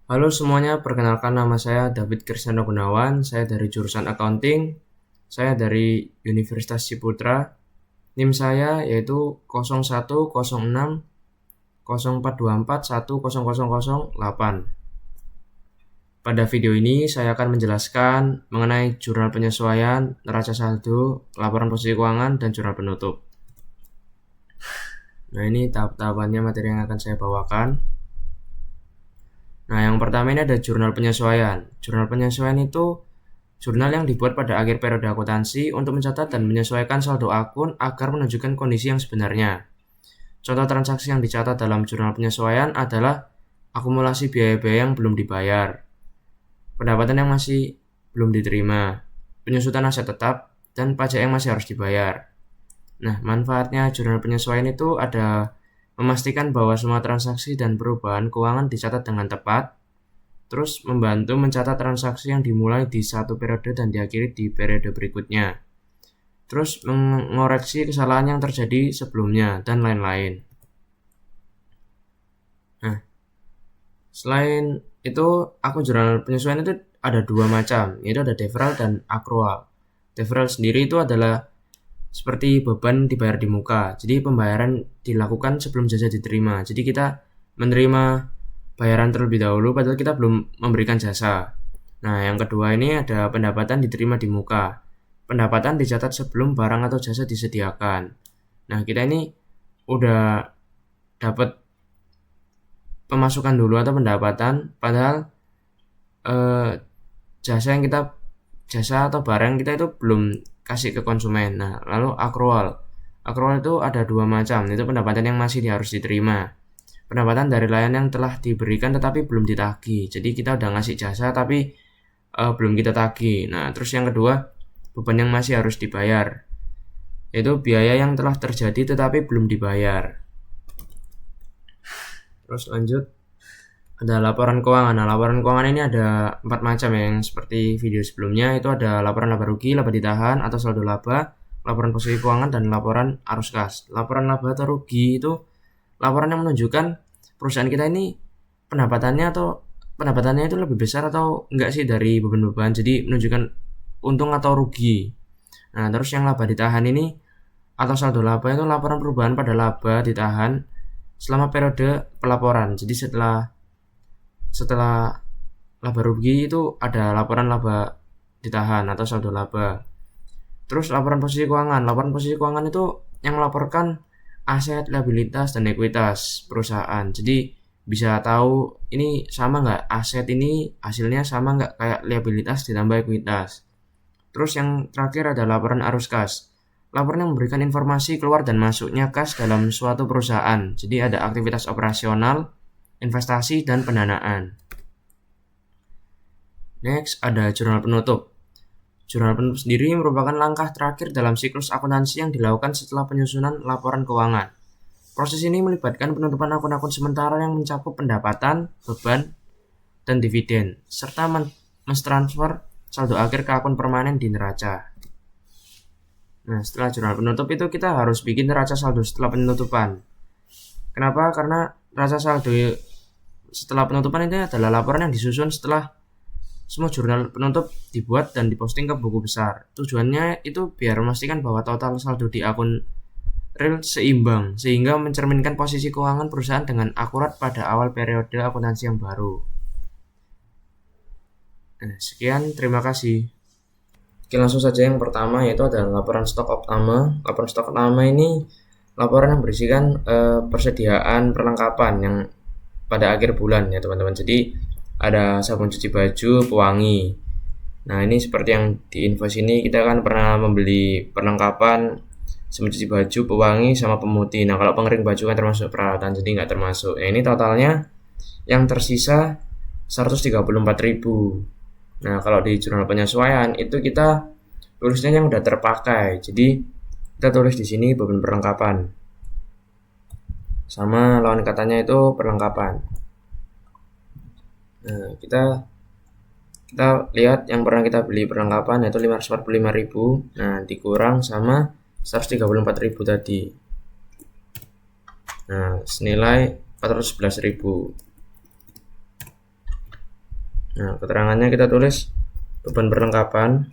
Halo semuanya, perkenalkan nama saya David Krisnanda Gunawan. Saya dari jurusan Accounting. Saya dari Universitas Ciputra. NIM saya yaitu 010604241008. Pada video ini saya akan menjelaskan mengenai jurnal penyesuaian, neraca saldo, laporan posisi keuangan, dan jurnal penutup. Nah, ini tahap-tahapannya materi yang akan saya bawakan. Nah, yang pertama ini ada jurnal penyesuaian. Jurnal penyesuaian itu jurnal yang dibuat pada akhir periode akuntansi untuk mencatat dan menyesuaikan saldo akun agar menunjukkan kondisi yang sebenarnya. Contoh transaksi yang dicatat dalam jurnal penyesuaian adalah akumulasi biaya-biaya yang belum dibayar, pendapatan yang masih belum diterima, penyusutan aset tetap, dan pajak yang masih harus dibayar. Nah, manfaatnya jurnal penyesuaian itu ada memastikan bahwa semua transaksi dan perubahan keuangan dicatat dengan tepat, terus membantu mencatat transaksi yang dimulai di satu periode dan diakhiri di periode berikutnya, terus mengoreksi kesalahan yang terjadi sebelumnya, dan lain-lain. Nah, selain itu, akun jurnal penyesuaian itu ada dua macam, yaitu ada deferral dan accrual. Deferral sendiri itu adalah seperti beban dibayar di muka. Jadi pembayaran dilakukan sebelum jasa diterima. Jadi kita menerima bayaran terlebih dahulu padahal kita belum memberikan jasa. Nah, yang kedua ini ada pendapatan diterima di muka. Pendapatan dicatat sebelum barang atau jasa disediakan. Nah, kita ini udah dapat pemasukan dulu atau pendapatan padahal jasa atau barang kita itu belum kasih ke konsumen. Nah, lalu accrual. Accrual itu ada dua macam, yaitu pendapatan yang masih harus diterima. Pendapatan dari layanan yang telah diberikan tetapi belum ditagih. Jadi kita udah ngasih jasa tapi belum kita tagih. Nah, terus yang kedua, beban yang masih harus dibayar, yaitu biaya yang telah terjadi tetapi belum dibayar. Terus lanjut, ada laporan keuangan. Nah, laporan keuangan ini ada 4 macam yang seperti video sebelumnya. Itu ada laporan laba rugi, laba ditahan atau saldo laba, laporan posisi keuangan, dan laporan arus kas. Laporan laba atau rugi itu laporan yang menunjukkan perusahaan kita ini pendapatannya itu lebih besar atau enggak sih dari beban-beban. Jadi menunjukkan untung atau rugi. Nah, terus yang laba ditahan ini atau saldo laba itu laporan perubahan pada laba ditahan selama periode pelaporan. Jadi setelah laba rugi itu ada laporan laba ditahan atau saldo laba. Terus laporan posisi keuangan. Laporan posisi keuangan itu yang melaporkan aset, liabilitas, dan ekuitas perusahaan. Jadi bisa tahu ini sama nggak, aset ini hasilnya sama nggak kayak liabilitas ditambah ekuitas. Terus yang terakhir ada laporan arus kas. Laporan yang memberikan informasi keluar dan masuknya kas dalam suatu perusahaan. Jadi ada aktivitas operasional, investasi, dan pendanaan. Next, ada jurnal penutup. Jurnal penutup sendiri merupakan langkah terakhir dalam siklus akuntansi yang dilakukan setelah penyusunan laporan keuangan. Proses ini melibatkan penutupan akun-akun sementara yang mencakup pendapatan, beban, dan dividen, serta mentransfer saldo akhir ke akun permanen di neraca. Nah, setelah jurnal penutup itu kita harus bikin neraca saldo setelah penutupan. Kenapa? Karena neraca saldo setelah penutupan ini adalah laporan yang disusun setelah semua jurnal penutup dibuat dan diposting ke buku besar. Tujuannya itu biar memastikan bahwa total saldo di akun real seimbang, sehingga mencerminkan posisi keuangan perusahaan dengan akurat pada awal periode akuntansi yang baru. Nah, sekian, terima kasih. Oke, langsung saja yang pertama yaitu ada laporan stok utama. Laporan stok utama ini laporan yang berisikan persediaan perlengkapan yang pada akhir bulan ya teman-teman. Jadi ada sabun cuci baju, pewangi. Nah, ini seperti yang di invoice ini kita kan pernah membeli perlengkapan sabun cuci baju, pewangi, sama pemutih. Nah, kalau pengering baju kan termasuk peralatan, jadi nggak termasuk. Nah, ini totalnya yang tersisa 134.000. Nah, kalau di jurnal penyesuaian itu kita tulisnya yang udah terpakai. Jadi kita tulis di sini beban perlengkapan. Sama lawan katanya itu perlengkapan. Nah, kita lihat yang pernah kita beli perlengkapan yaitu 545.000. Nah, dikurang sama 134.000 tadi. Nah, senilai 411.000. Nah, keterangannya kita tulis beban perlengkapan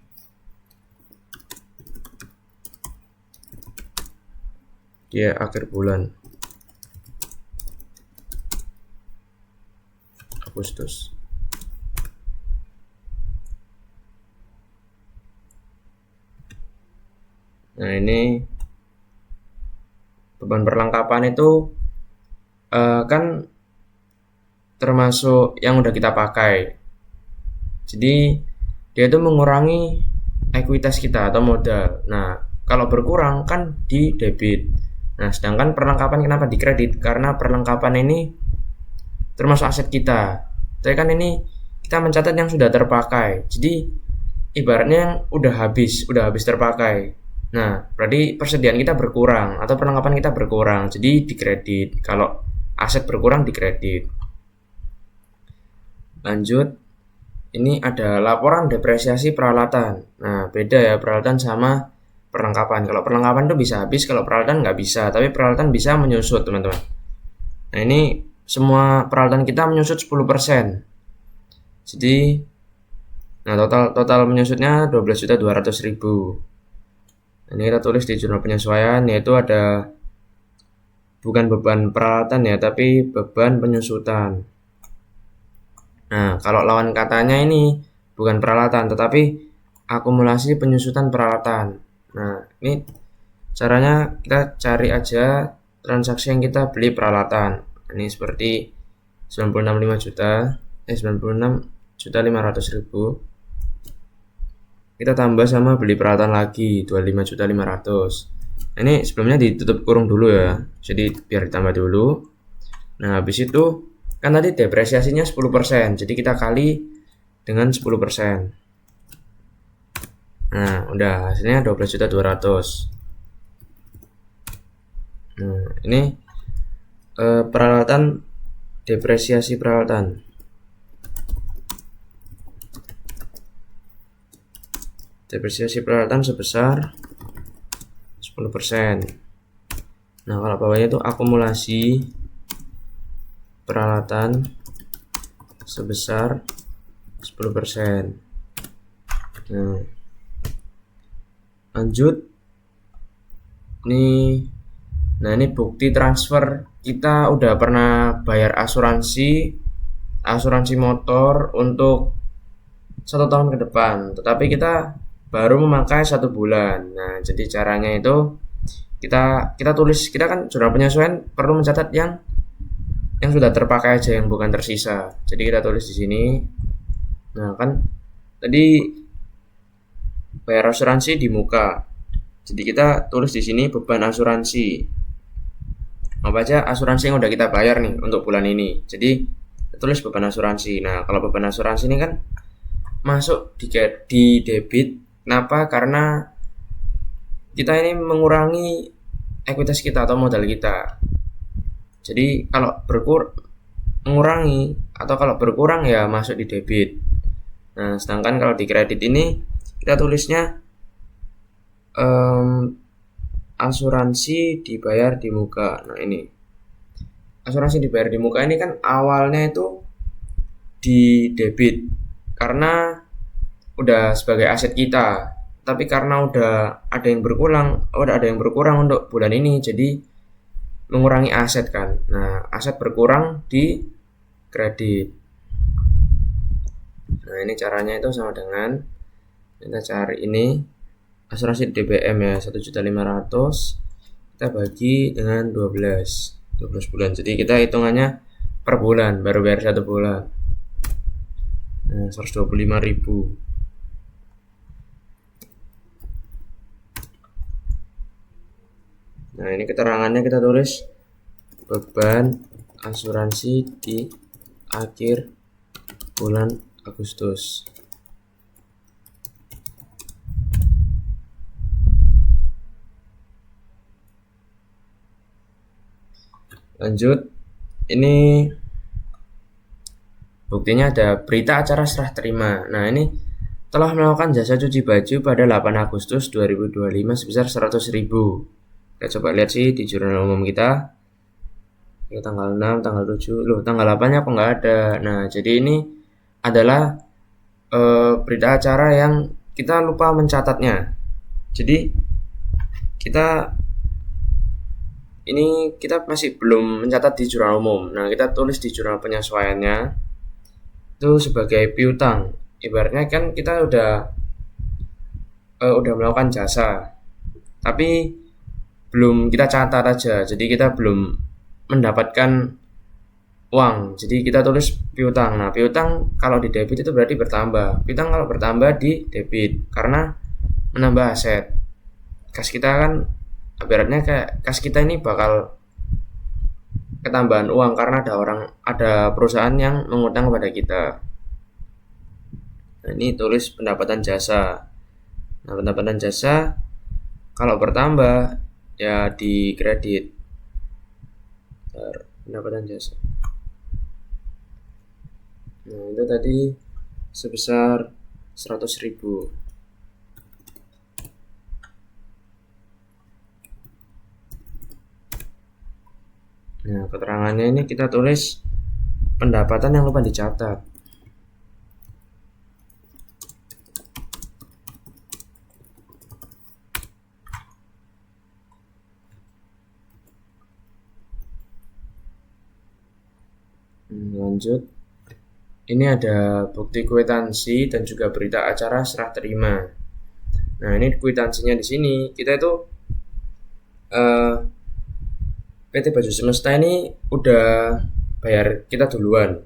dia akhir bulan Agustus. Nah, ini beban perlengkapan itu kan termasuk yang udah kita pakai. Jadi dia itu mengurangi ekuitas kita atau modal. Nah, kalau berkurang kan di debit. Nah, sedangkan perlengkapan kenapa di kredit? Karena perlengkapan ini termasuk aset kita. Tapi kan ini kita mencatat yang sudah terpakai. Jadi ibaratnya yang udah habis terpakai. Nah, berarti persediaan kita berkurang atau perlengkapan kita berkurang. Jadi di kredit. Kalau aset berkurang di kredit. Lanjut, ini ada laporan depresiasi peralatan. Nah, beda ya peralatan sama perlengkapan. Kalau perlengkapan itu bisa habis, kalau peralatan nggak bisa. Tapi peralatan bisa menyusut, teman-teman. Nah, ini semua peralatan kita menyusut 10%. Jadi, nah total menyusutnya 12.200.000. Ini kita tulis di jurnal penyesuaian, yaitu ada bukan beban peralatan ya, tapi beban penyusutan. Nah, kalau lawan katanya ini bukan peralatan, tetapi akumulasi penyusutan peralatan. Nah, ini caranya kita cari aja transaksi yang kita beli peralatan. Ini seperti 96.500.000. Kita tambah sama beli peralatan lagi 25.500.000. Ini sebelumnya ditutup kurung dulu ya, jadi biar ditambah dulu. Nah, habis itu kan tadi depresiasinya 10%, jadi kita kali dengan 10%. Nah, udah hasilnya 12.200.000. Nah, ini peralatan, depresiasi peralatan. Depresiasi peralatan sebesar 10%. Nah, kalau bawahnya itu akumulasi peralatan sebesar 10%. Nah, lanjut. Nah, ini bukti transfer. Kita udah pernah bayar asuransi motor untuk 1 tahun ke depan, tetapi kita baru memakai 1 bulan. Nah, jadi caranya itu kita tulis, kita kan jurnal penyesuaian perlu mencatat yang sudah terpakai aja, yang bukan tersisa. Jadi kita tulis di sini. Nah, kan tadi bayar asuransi di muka. Jadi kita tulis di sini beban asuransi. Apa aja asuransi yang udah kita bayar nih untuk bulan ini. Jadi kita tulis beban asuransi. Nah, kalau beban asuransi ini kan masuk di debit. Kenapa? Karena kita ini mengurangi ekuitas kita atau modal kita. Jadi kalau mengurangi atau kalau berkurang ya masuk di debit. Nah, sedangkan kalau di kredit ini kita tulisnya asuransi dibayar di muka. Nah, ini asuransi dibayar di muka ini kan awalnya itu di debit karena udah sebagai aset kita, tapi karena udah ada yang berkurang untuk bulan ini, jadi mengurangi aset kan. Nah, aset berkurang di kredit. Nah, ini caranya itu sama dengan kita cari ini asuransi DBM ya 1.500.000 kita bagi dengan 12 bulan. Jadi kita hitungannya per bulan, baru bayar 1 bulan. Nah, 125.000. Nah, ini keterangannya kita tulis beban asuransi di akhir bulan Agustus. Lanjut, ini buktinya ada berita acara serah terima. Nah, ini telah melakukan jasa cuci baju pada 8 Agustus 2025 sebesar 100.000. Kita coba lihat sih di jurnal umum kita. Tanggal 6, tanggal 7, tanggal 8-nya kok nggak ada. Nah, jadi ini adalah berita acara yang kita lupa mencatatnya. Jadi kita masih belum mencatat di jurnal umum. Nah, kita tulis di jurnal penyesuaiannya itu sebagai piutang. Ibaratnya kan kita udah melakukan jasa, tapi belum kita catat aja. Jadi kita belum mendapatkan uang. Jadi kita tulis piutang. Nah, piutang kalau di debit itu berarti bertambah. Piutang kalau bertambah di debit karena menambah aset. Kas kita kan ibaratnya kayak kas kita ini bakal ketambahan uang karena ada perusahaan yang mengutang kepada kita. Nah, ini tulis pendapatan jasa. Nah, pendapatan jasa kalau bertambah ya di kredit. Pendapatan jasa. Nah, itu tadi sebesar 100.000. Nah, keterangannya ini kita tulis pendapatan yang lupa dicatat. Lanjut. Ini ada bukti kwitansi dan juga berita acara serah terima. Nah, ini kwitansinya di sini. Kita itu PT Baju Semesta ini udah bayar kita duluan.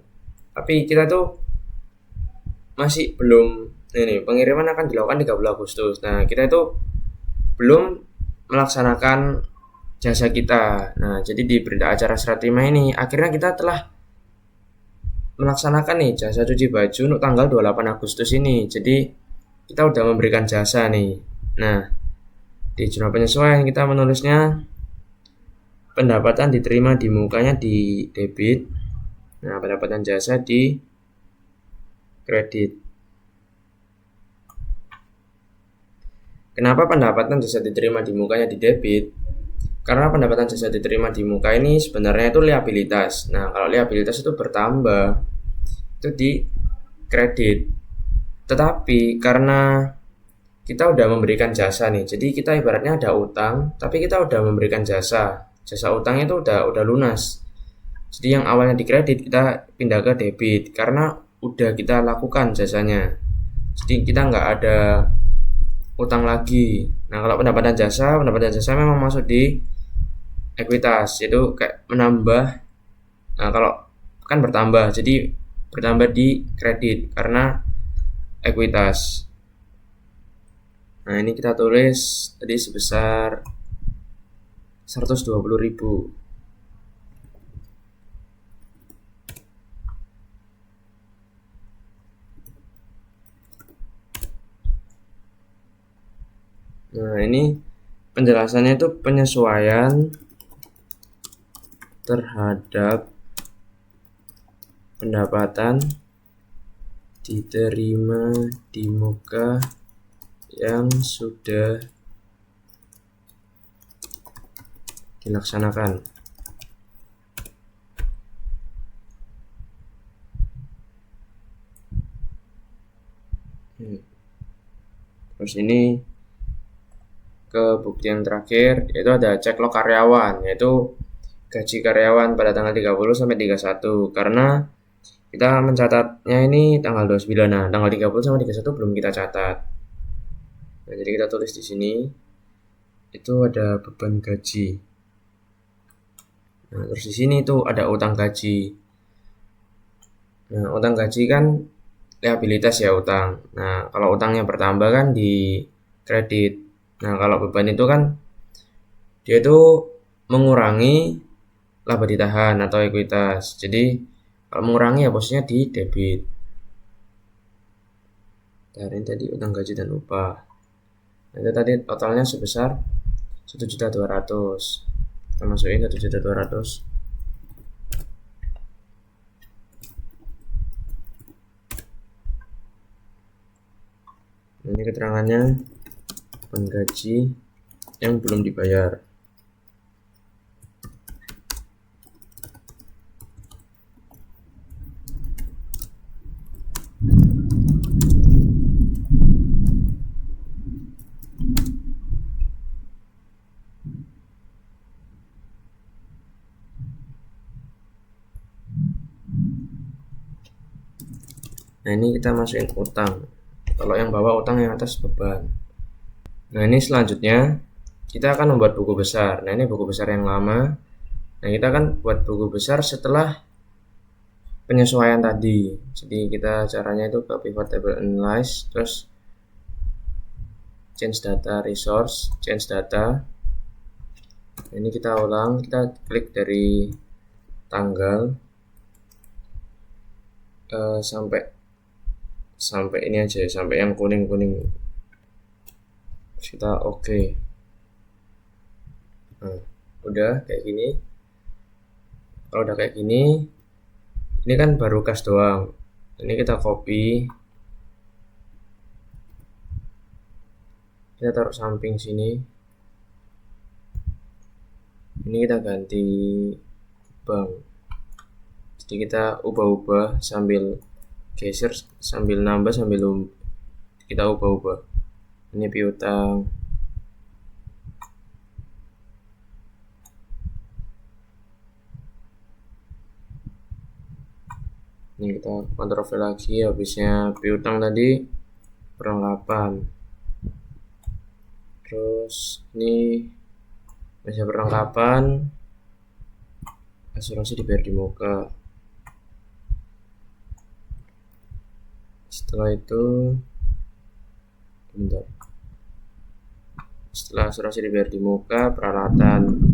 Tapi kita tuh masih belum pengiriman akan dilakukan 30 Agustus. Nah, kita itu belum melaksanakan jasa kita. Nah, jadi di berita acara serah terima ini akhirnya kita telah melaksanakan nih jasa cuci baju untuk tanggal 28 Agustus ini. Jadi kita udah memberikan jasa nih. Nah, di jurnal penyesuaian kita menulisnya pendapatan diterima di mukanya di debit. Nah, pendapatan jasa di kredit. Kenapa pendapatan jasa diterima di mukanya di debit? Karena pendapatan jasa diterima di muka ini sebenarnya itu liabilitas. Nah, kalau liabilitas itu bertambah, itu di kredit. Tetapi karena kita udah memberikan jasa nih, jadi kita ibaratnya ada utang, tapi kita udah memberikan jasa. Jasa utangnya itu udah lunas. Jadi yang awalnya di kredit kita pindah ke debit karena udah kita lakukan jasanya. Jadi kita nggak ada utang lagi. Nah, kalau pendapatan jasa memang masuk di ekuitas, yaitu kayak menambah. Nah, kalau kan bertambah, jadi bertambah di kredit karena ekuitas. Nah, ini kita tulis tadi sebesar 120.000. Nah, ini penjelasannya itu penyesuaian terhadap pendapatan diterima di muka yang sudah dilaksanakan. Terus ini ke bukti yang terakhir, yaitu ada cek log karyawan, yaitu gaji karyawan pada tanggal 30 sampai 31. Karena kita mencatatnya ini tanggal 29. Nah, tanggal 30 sampai 31 belum kita catat. Nah, jadi kita tulis di sini itu ada beban gaji. Nah, terus di sini itu ada utang gaji. Nah, utang gaji kan liabilitas ya utang. Nah, kalau utangnya bertambah kan di kredit. Nah, kalau beban itu kan dia itu mengurangi laba ditahan atau ekuitas. Jadi kalau mengurangi ya posisinya di debit. Dari tadi utang gaji dan upah. Nah, itu tadi totalnya sebesar 1.200.000. Kita masukin 1.200.000. Ini keterangannya beban gaji yang belum dibayar. Nah, ini kita masukin utang. Kalau yang bawah utang, yang atas beban. Nah, ini selanjutnya kita akan membuat buku besar. Nah, ini buku besar yang lama. Nah, kita akan buat buku besar setelah penyesuaian tadi. Jadi kita caranya itu ke pivot table analyze, terus change data resource, change data. Nah, ini kita ulang, kita klik dari tanggal sampai ini aja, sampai yang kuning-kuning. Kita oke. Nah, udah kayak gini. Kalau udah kayak gini, ini kan baru kas doang. Ini kita copy, kita taruh samping sini. Ini kita ganti bank. Jadi kita ubah-ubah sambil geser, sambil nambah, sambil kita ubah-ubah. Ini piutang. Ini kita Ctrl V lagi, habisnya piutang tadi perlengkapan. Terus ini bisa perlengkapan, asuransi dibayar di muka. Setelah itu, bentar. Setelah asuransi dibayar di muka, peralatan.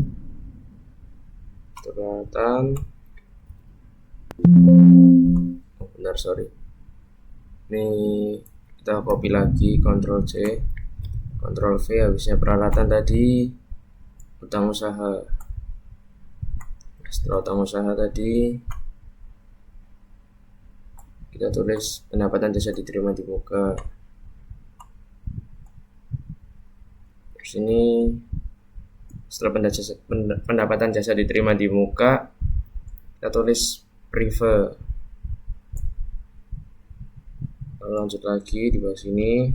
Oh, benar, sorry. Ini kita copy lagi, Ctrl C, Ctrl V, habisnya peralatan tadi utang usaha. Setelah utang usaha tadi, kita tulis pendapatan jasa diterima di muka. Terus ini setelah pendapatan jasa diterima di muka, kita tulis prive. Lalu lanjut lagi di bawah sini.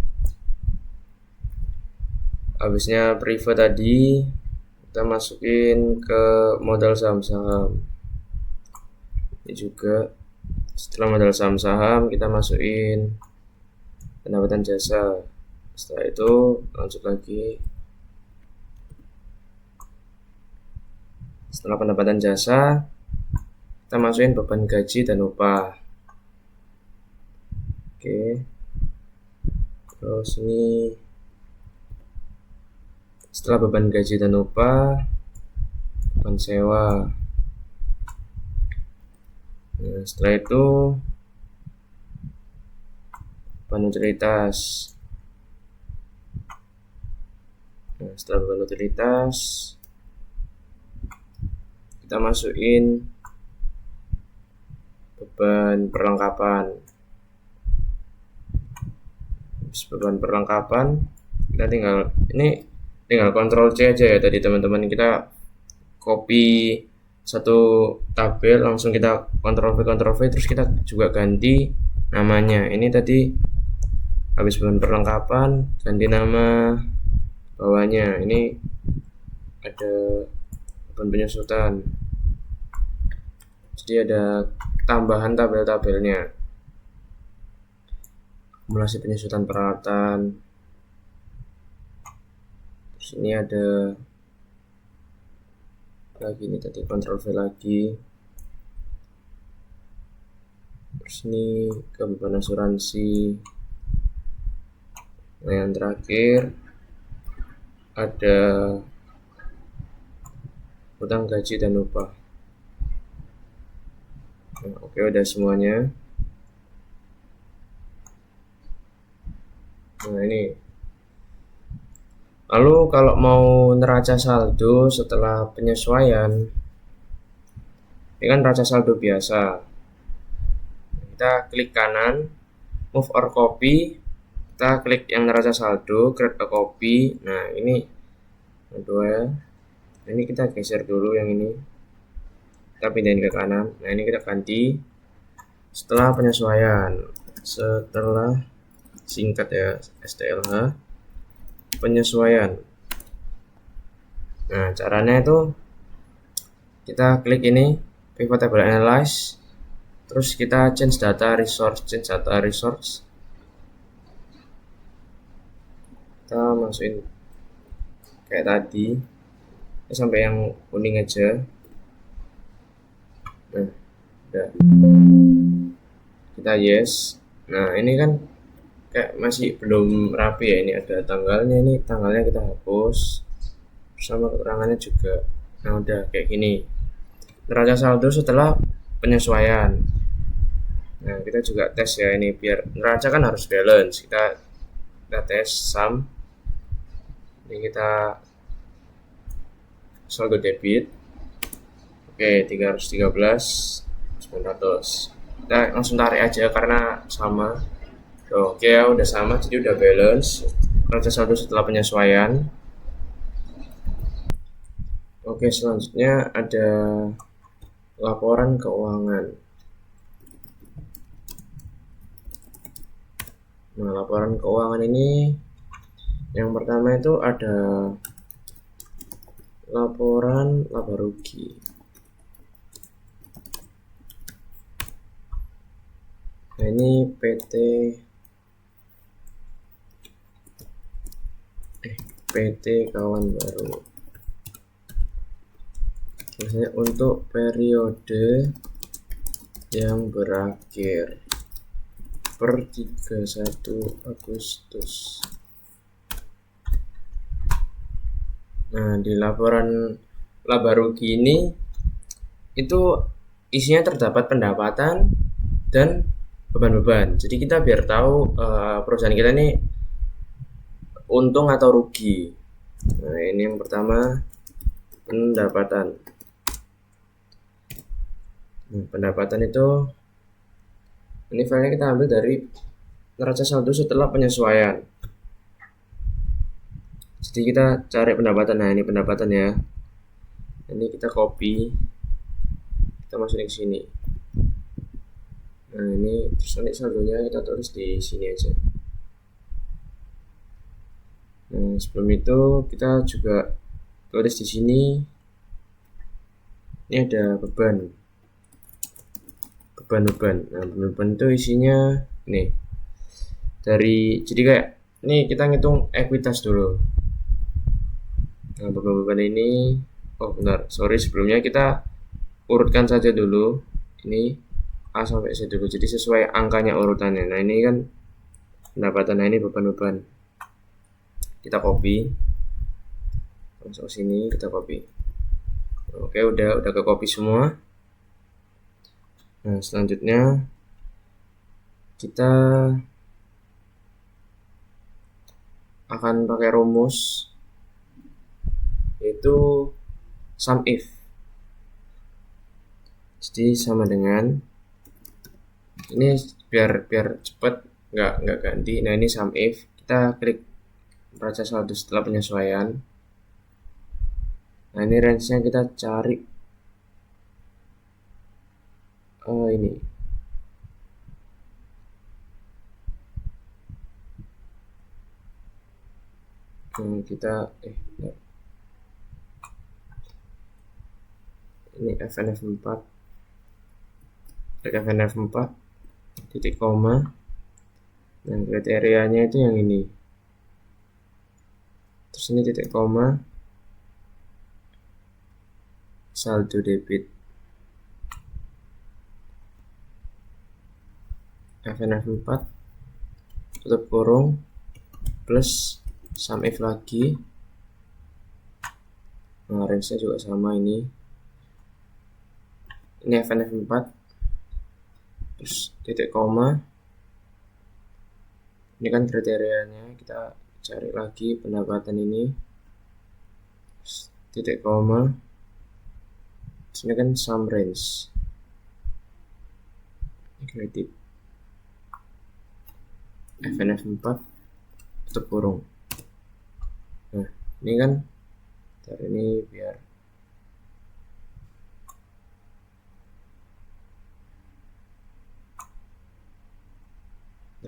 Habisnya prive tadi kita masukin ke modal saham-saham. Ini juga setelah modal saham-saham kita masukin pendapatan jasa. Setelah itu lanjut lagi. Setelah pendapatan jasa kita masukin beban gaji dan upah. Oke. Terus ini setelah beban gaji dan upah, beban sewa. Nah, setelah itu beban utilitas. Nah, setelah beban utilitas kita masukin beban perlengkapan. Beban perlengkapan kita tinggal Ctrl C aja ya tadi teman-teman. Kita copy satu tabel, langsung kita Ctrl V, terus kita juga ganti namanya. Ini tadi habis beban perlengkapan, ganti nama bawahnya. Ini ada beban penyusutan, jadi ada tambahan tabel-tabelnya. Akumulasi penyusutan peralatan. Terus ini ada lagi, ini tadi Ctrl V lagi. Terus ini ke beban asuransi. Nah, yang terakhir ada utang gaji dan upah. Nah, oke, udah semuanya. Nah, ini. Lalu kalau mau neraca saldo setelah penyesuaian, ini kan neraca saldo biasa. Kita klik kanan, move or copy. Kita klik yang neraca saldo, create a copy. Nah, ini kedua ya. Ini kita geser dulu yang ini. Kita pindahin ke kanan. Nah, ini kita ganti setelah penyesuaian. Setelah, singkat ya, STLH, penyesuaian. Nah, caranya itu kita klik ini pivot table analyze, Terus kita change data resource, kita masukin kayak tadi sampai yang kuning aja. Nah, udah, kita yes. Nah, ini kan kayak masih belum rapi ya, ini ada tanggalnya, ini tanggalnya kita hapus sama keterangannya juga. Nah, udah kayak gini neraca saldo setelah penyesuaian. Nah, kita juga tes ya, ini biar neraca kan harus balance, kita tes sum. Ini kita saldo debit, oke, 313.900. Kita langsung tarik aja karena sama. Oke ya, udah sama, jadi udah balance neraca saldo setelah penyesuaian. Oke, selanjutnya ada laporan keuangan. Nah, laporan keuangan ini yang pertama itu ada laporan laba rugi. Nah, ini PT Kawan Baru. Biasanya untuk periode yang berakhir per 31 Agustus. Nah, di laporan laba rugi ini itu isinya terdapat pendapatan dan beban-beban. Jadi kita biar tahu perusahaan kita ini untung atau rugi. Nah, ini yang pertama, pendapatan. Nah, pendapatan itu ini filenya kita ambil dari neraca saldo setelah penyesuaian. Jadi kita cari pendapatan. Nah, ini pendapatan ya. Ini kita copy, kita masukin ke sini. Nah, ini terus nanti saldonya kita tulis di sini aja. Nah, sebelum itu kita juga tulis di sini. Ini ada beban. Nah, beban itu isinya nih. Jadi kayak ini kita ngitung ekuitas dulu. Nah, beban ini, oh benar, sorry, sebelumnya kita urutkan saja dulu. Ini A sampai Z dulu, jadi sesuai angkanya urutannya. Nah, ini kan pendapatan, nah ini beban. Kita copy, masuk sini, kita copy. Oke, udah ke copy semua. Nah, selanjutnya kita akan pakai rumus yaitu sum if. Jadi sama dengan ini biar cepat, nggak ganti. Nah, ini sum if, kita klik neraca saldo setelah penyesuaian. Nah, ini range-nya kita cari ini. Kita ini FNF4, klik FNF4 titik koma. Nah, kriterianya itu yang ini, terus ini titik koma, saldo debit, FNF4 tutup kurung plus sum if lagi. Nah, range nya juga sama, ini FNF4 terus titik koma. Ini kan kriterianya, kita cari lagi pendapatan ini, titik koma. Ini kan sum range, kredit, FNF4 tutup kurung. Nah, ini kan dari ini biar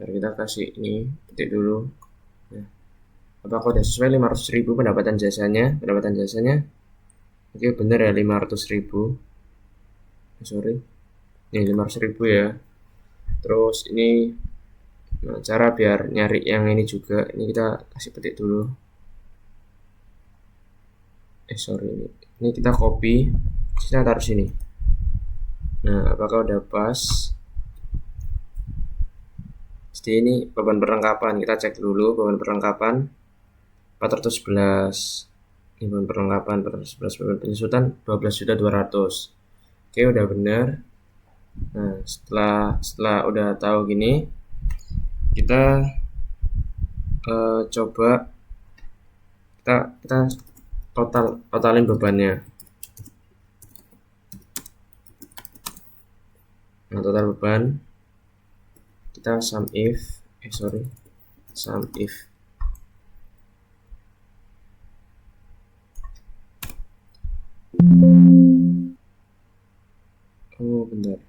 kita kasih ini titik dulu. Nah, apakah udah sesuai 500.000 pendapatan jasanya? Oke, bener ya, 500.000. Sorry, Ini 500.000 ya. Terus ini cara biar nyari yang ini juga, ini kita kasih petik dulu. Sorry, ini kita copy, kita taruh sini. Nah, apakah udah pas? Jadi ini beban perlengkapan, kita cek dulu beban perlengkapan 411. Ini beban perlengkapan 411, beban penyusutan 12.200.000. Oke, udah bener. Nah, setelah udah tahu gini, kita coba kita totalin bebannya. Nah, total beban kita sum if bentar.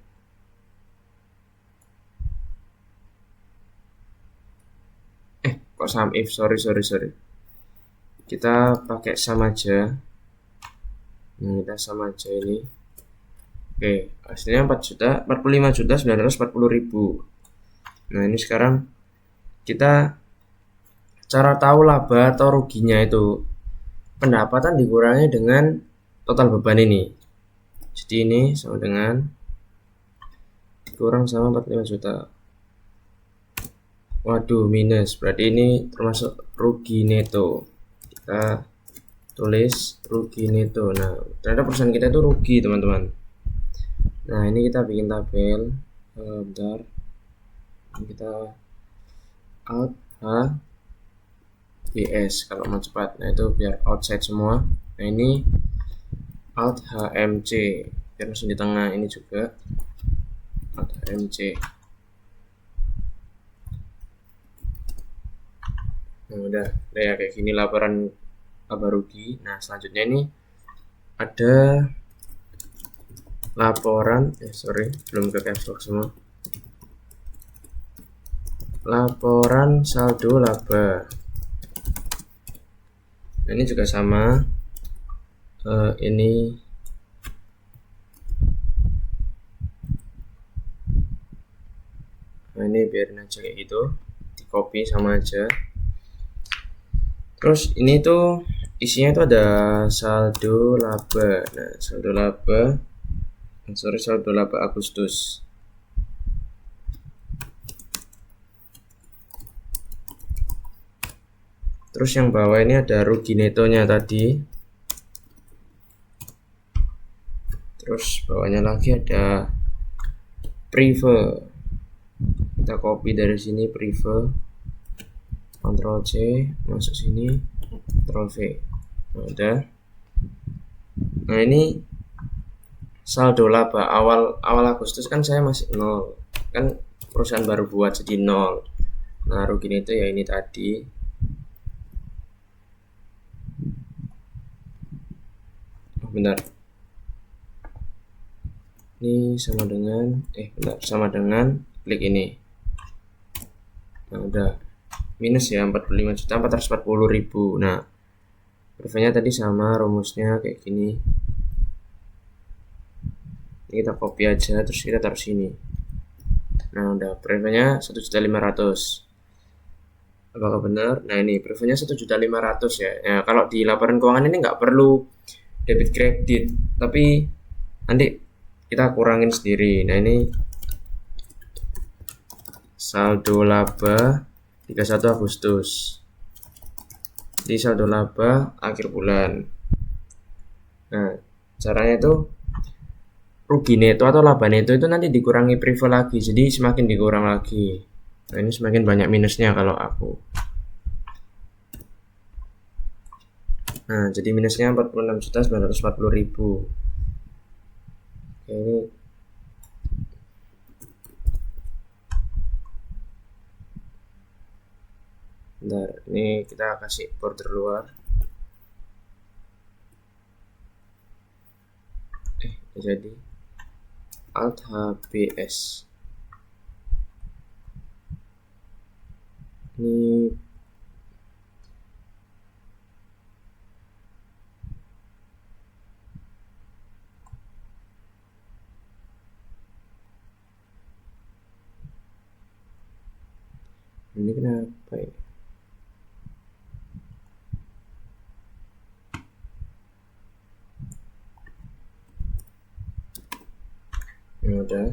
Kok sum if, sorry, kita pakai sum aja. Nah, kita sum aja ini. Oke, hasilnya 45.940.000. Nah, ini sekarang kita cara tahu laba atau ruginya itu pendapatan dikurangi dengan total beban ini. Jadi ini sama dengan kurang sama 45 juta. Waduh, minus. Berarti ini termasuk rugi neto. Kita tulis rugi neto. Nah, ternyata perusahaan kita itu rugi, teman-teman. Nah, ini kita bikin tabel. Bentar. Kita out HBS kalau mau cepat. Nah, itu biar outside semua. Nah, ini alt HMC biar langsung di tengah. Ini juga alt HMC. Nah, udah ya kayak gini laporan laba rugi. Nah, selanjutnya ini ada laporan belum ke caps lock semua. Laporan saldo laba. Nah, ini juga sama. Ini nah, ini biarin aja kayak gitu, di copy sama aja. Terus ini tuh isinya tuh ada saldo laba. Nah, saldo laba Agustus. Terus yang bawah ini ada rugi netonya tadi. Terus bawahnya lagi ada prive. Kita copy dari sini prive. Ctrl C, masuk sini, Ctrl V. Nah, udah. Nah, ini saldo laba awal Agustus kan saya masih 0. Kan perusahaan baru buat jadi 0. Nah, rugi itu ya ini tadi. Bentar. Ini sama dengan klik ini. Nah, udah minus ya 45.440.000. Nah, prevenya tadi sama, rumusnya kayak gini. Ini kita copy aja, terus kita taruh sini. Nah, udah prevenya 1.500.000. Apakah benar? Nah, ini prevenya 1.500.000 ya. Nah, kalau di laporan keuangan ini nggak perlu debit kredit, tapi nanti kita kurangin sendiri. Nah, ini saldo laba 31 Agustus. Di saldo laba akhir bulan. Nah, caranya itu rugi neto atau laba neto itu nanti dikurangi prive lagi, jadi semakin dikurang lagi. Nah, ini semakin banyak minusnya kalau aku. Nah, jadi minusnya 46.940.000. Oke, ini bentar, ini kita kasih border luar. Jadi alt HBS. Ini Ini kenapa ya? Ini udah.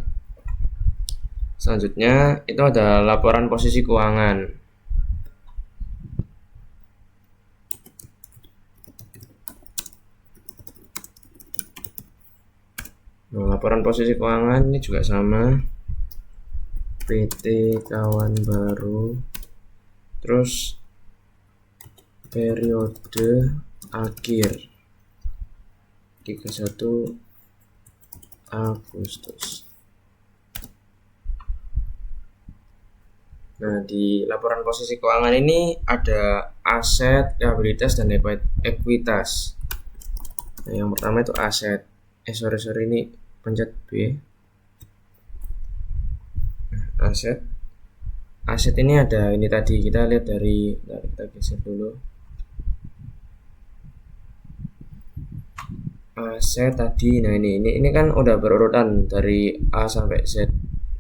Selanjutnya itu ada laporan posisi keuangan. Nah, laporan posisi keuangan ini juga sama. PT kawan baru. Terus periode akhir 31 Agustus. Nah, di laporan posisi keuangan ini ada aset, liabilitas, dan ekuitas. Nah, yang pertama itu aset. Sorry ini pencet B. Nah, aset ini ada ini tadi, kita lihat dari, kita geser dulu. Aset tadi, nah ini kan udah berurutan dari A sampai Z.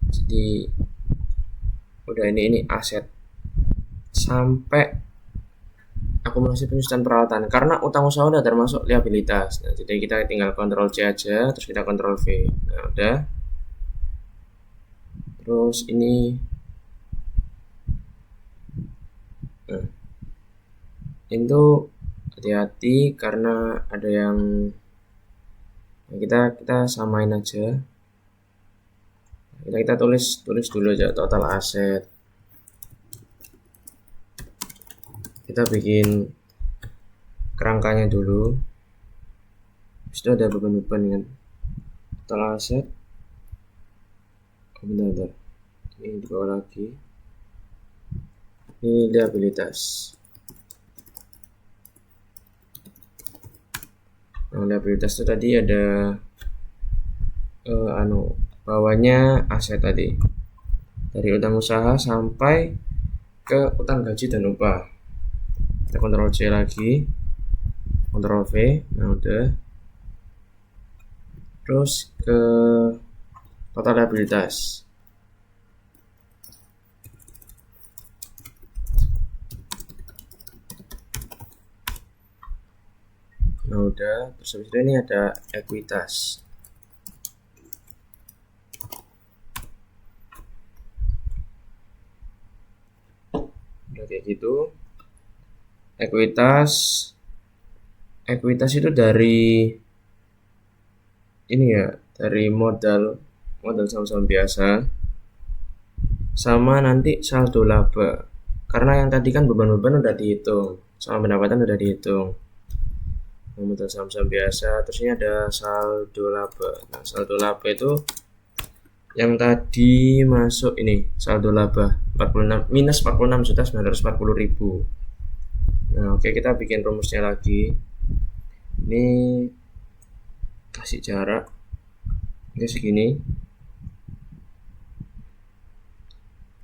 Jadi udah ini aset sampai akumulasi penyusutan peralatan, karena utang usaha udah termasuk liabilitas. Nah, jadi kita tinggal Ctrl C aja, terus kita Ctrl V. Nah, udah. Terus ini nah, itu hati-hati karena ada yang kita samain aja. Kita tulis dulu aja total aset. Kita bikin kerangkanya dulu. Habis itu ada beban-beban kan. Total aset. Bentar. Ini di bawah lagi. Ini liabilitas. Nah, liabilitas itu tadi ada bawahnya aset tadi. Dari utang usaha sampai ke utang gaji dan upah. Kita Ctrl C lagi, Ctrl V. Nah, udah. Terus ke total liabilitas. Nah, udah. Terus habis itu ini ada ekuitas. Udah kayak gitu. Ekuitas itu dari ini ya, dari modal saham-saham biasa sama nanti saldo laba, karena yang tadi kan beban-beban udah dihitung sama pendapatan udah dihitung. Modal saham-saham biasa, terus ini ada saldo laba. Nah, saldo laba itu yang tadi masuk ini saldo laba minus 46.940.000. Nah, oke, kita bikin rumusnya lagi. Ini kasih jarak ini segini.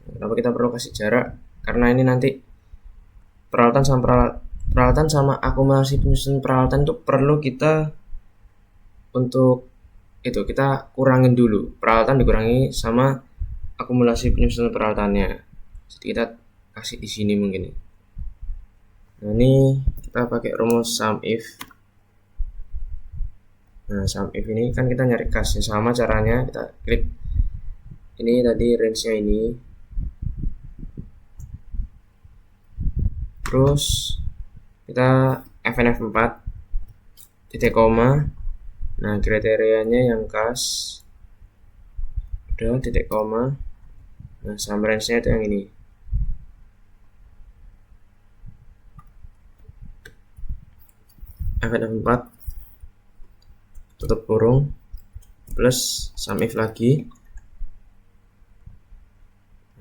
Kenapa kita perlu kasih jarak? Karena ini nanti peralatan sama akumulasi penyusunan peralatan itu perlu kita untuk itu kita kurangin dulu. Peralatan dikurangi sama akumulasi penyusunan peralatannya. Jadi kita kasih di sini mungkin. Nah, ini kita pakai rumus sum if. Nah, sum if ini kan kita nyari kasnya, sama caranya kita klik ini tadi range-nya ini. Terus kita FNF4 titik koma. Nah, kriterianya yang kas udah titik koma. Nah, sum range-nya itu yang ini. FNF4 tutup kurung plus sum if lagi.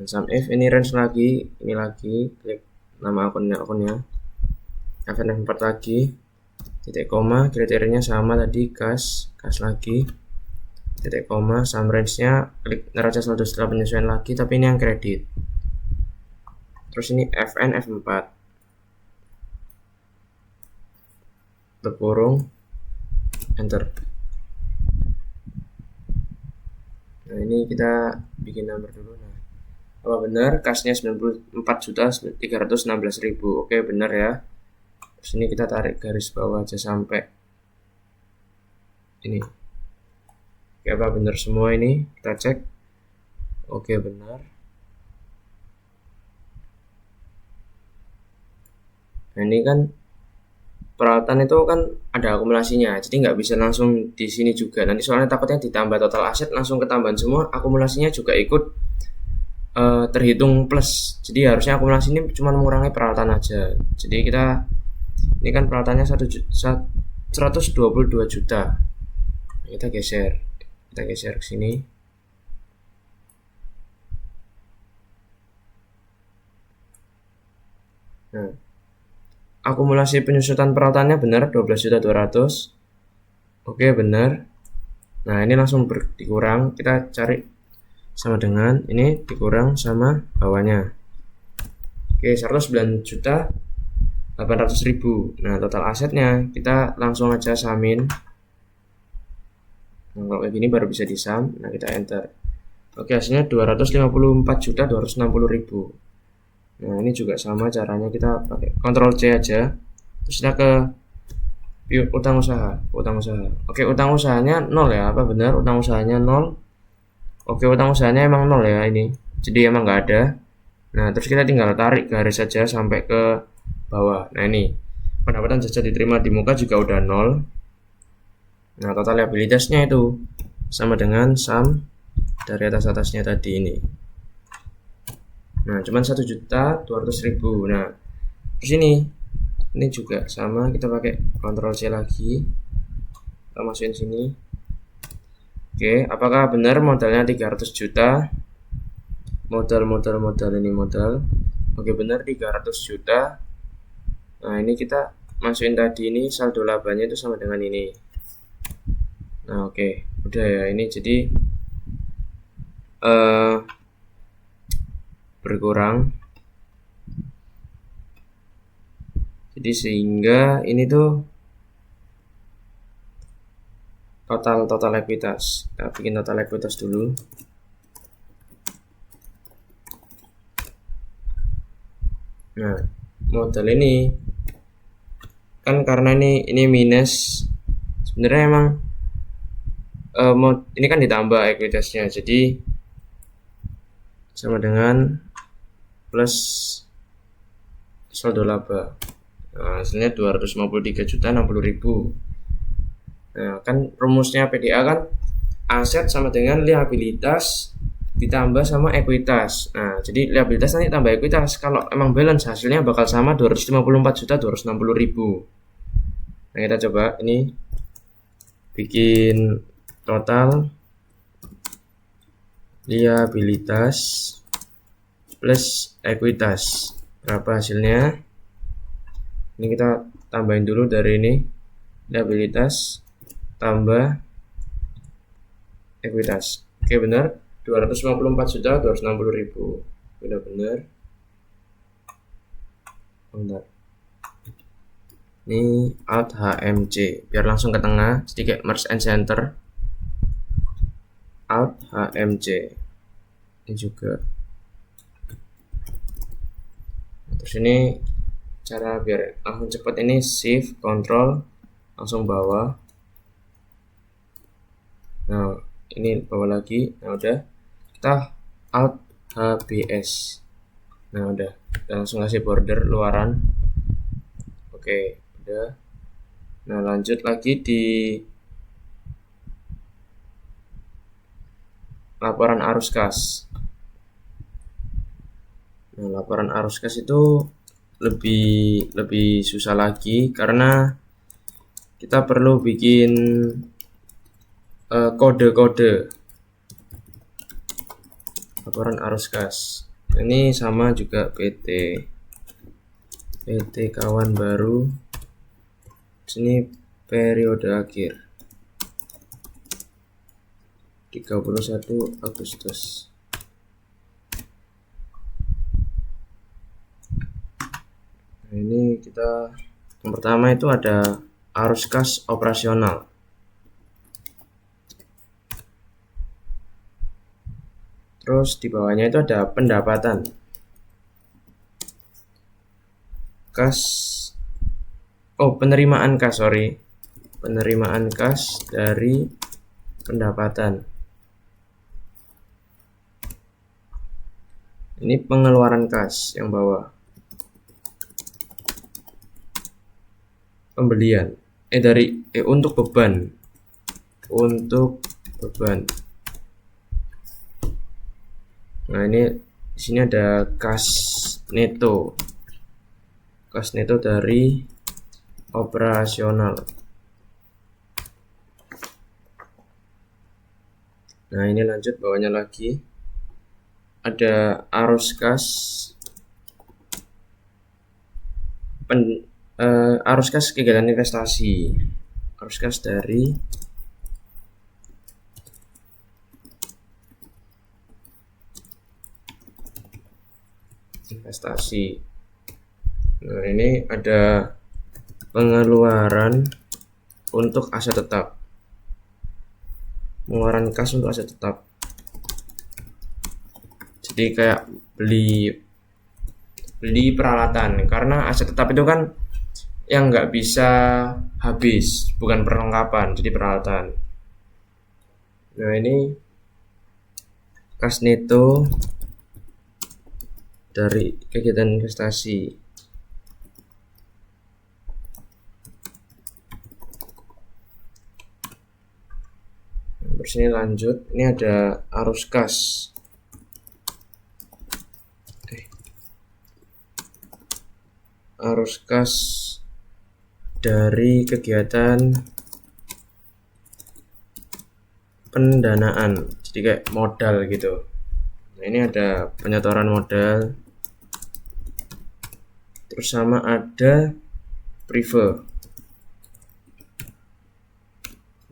Dan sum if ini range lagi, ini lagi, klik nama akunnya FNF4 lagi titik koma, kriterianya sama tadi, kas lagi titik koma, sum range-nya, klik neraca saldo setelah penyesuaian lagi, tapi ini yang kredit. Terus ini FNF4 tutup kurung, enter. Nah, ini kita bikin number dulu. Nah, Apa benar? Kasnya 94.316.000. Oke, benar ya. Terus ini kita tarik garis bawah aja sampai ini. Oke, apa benar semua ini? Kita cek. Oke, benar. Nah, ini kan peralatan itu kan ada akumulasinya, jadi nggak bisa langsung di sini juga. Nanti soalnya takutnya ditambah total aset langsung ketambahan semua, akumulasinya juga ikut terhitung plus. Jadi harusnya akumulasi ini cuma mengurangi peralatan aja. Jadi ini kan peralatannya 122 juta. Kita geser ke sini. Nah, akumulasi penyusutan peralatannya benar 12.200. Oke, benar. Nah, ini langsung dikurang, kita cari sama dengan ini dikurang sama bawahnya. Oke, 109.800.000. Nah, total asetnya kita langsung aja samin. Nah, kalau kayak gini baru bisa disam. Nah, kita enter. Oke, hasilnya 254.260.000. Nah, ini juga sama caranya, kita pakai Ctrl C aja. Terus kita ke utang usaha. Oke, utang usahanya 0 ya. Apa benar utang usahanya 0? Oke, utang usahanya emang 0 ya ini. Jadi emang nggak ada. Nah, terus kita tinggal tarik garis saja sampai ke bawah. Nah, ini pendapatan jasa diterima di muka juga udah 0. Nah, total liabilitasnya itu sama dengan sum dari atasnya tadi ini. Nah, cuman 1.200.000. Nah, terus ini juga sama, kita pakai Ctrl C lagi. Kita masukin sini. Oke, apakah benar modalnya 300 juta? Modal ini modal. Oke, benar 300 juta. Nah, ini kita masukin tadi ini saldo labanya itu sama dengan ini. Nah, oke, udah ya. Ini jadi berkurang. Jadi sehingga ini tuh total ekuitas. Kita bikin total ekuitas dulu. Nah, modal ini kan karena ini minus, sebenarnya emang ini kan ditambah ekuitasnya, jadi sama dengan plus saldo laba. Nah, hasilnya 253.060.000. Nah, kan rumusnya PDA kan aset sama dengan liabilitas ditambah sama ekuitas. Nah, jadi liabilitas nanti tambah ekuitas. Kalau emang balance hasilnya bakal sama 254.260.000. Nah, kita coba ini bikin total liabilitas plus ekuitas. Berapa hasilnya? Ini kita tambahin dulu dari ini, liabilitas tambah ekuitas. Oke, benar, 254.260.000. Udah benar. Bentar. Ini Alt HMC biar langsung ke tengah, jadi kayak merge and center. Alt HMC ini juga. Terus ini cara biar langsung cepat, ini shift Ctrl langsung bawah. Nah, ini bawah lagi. Nah, udah, kita Alt HBS. Nah, udah, kita langsung kasih border luaran. Oke, udah. Nah, lanjut lagi di laporan arus kas. Nah, laporan arus kas itu lebih susah lagi karena kita perlu bikin kode-kode laporan arus kas. Ini sama juga PT kawan baru. Sini periode akhir 31 Agustus. Nah, ini kita yang pertama itu ada arus kas operasional. terus di bawahnya itu ada pendapatan. Kas, penerimaan kas, penerimaan kas dari pendapatan. Ini pengeluaran kas yang bawah. Pembelian untuk beban. Nah, ini di sini ada kas neto. Kas neto dari operasional. Nah, ini lanjut bawahnya lagi. Ada arus kas. Arus kas kegiatan investasi. Arus kas dari investasi. Nah, ini ada pengeluaran untuk aset tetap. Pengeluaran kas untuk aset tetap. Jadi kayak beli peralatan, karena aset tetap itu kan yang nggak bisa habis, bukan perlengkapan, jadi peralatan. Nah, ini kas neto dari kegiatan investasi. Terus ini lanjut, ini ada arus kas. Arus kas dari kegiatan pendanaan, jadi kayak modal gitu. Nah, ini ada penyetoran modal, terus sama ada prive.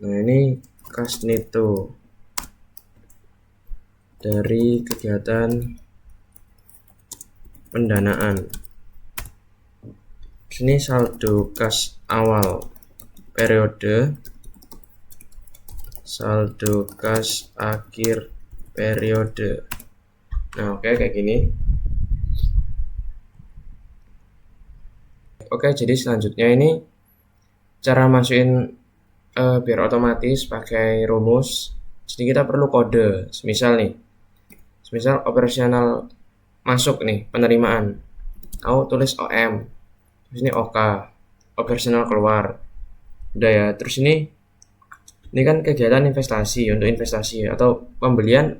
Nah, ini kas neto dari kegiatan pendanaan. Ini saldo kas awal periode, saldo kas akhir periode. Nah, oke, kayak gini. Oke, jadi selanjutnya ini cara masukin biar otomatis pakai rumus. Jadi kita perlu kode. Semisal operasional masuk nih, penerimaan. Aku tulis OM. Terus ini OK, operasional keluar. Udah ya. Terus ini kan kegiatan investasi, untuk investasi atau pembelian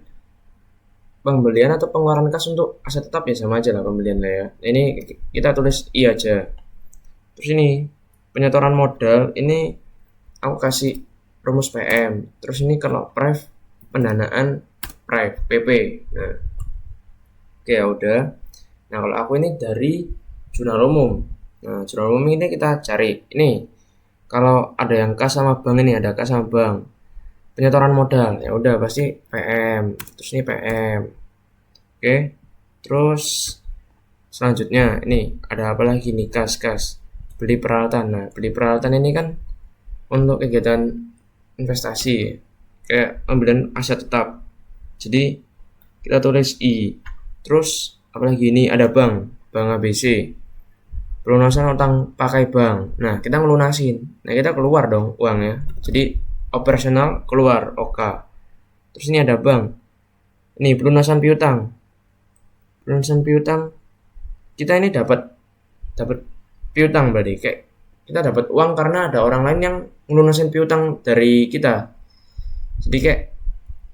atau pengeluaran kas untuk aset tetap ya, sama aja lah pembelian lah ya. Ini kita tulis I aja. Terus ini penyetoran modal, ini aku kasih rumus PM. Terus ini kalau pref, pendanaan pref PP. Nah, oke, ya udah. Nah, kalau aku ini dari jurnal umum. Nah, jurnal umum ini kita cari. Ini kalau ada yang kas sama bank, ini ada kas sama bank. Penyetoran modal, ya udah pasti PM. Terus ini PM. Oke. Terus selanjutnya ini ada apa lagi nih, kas. Beli peralatan. Nah, beli peralatan ini kan untuk kegiatan investasi, kayak pembelian aset tetap. Jadi kita tulis I. Terus apalagi ini ada bank ABC. Pelunasan utang pakai bank. Nah, kita ngelunasin. Nah, kita keluar dong uangnya. Jadi operasional keluar OK. Terus ini ada bank. Ini pelunasan piutang. Kita ini dapat piutang, berarti kayak kita dapat uang karena ada orang lain yang ngelunasin piutang dari kita. Jadi kayak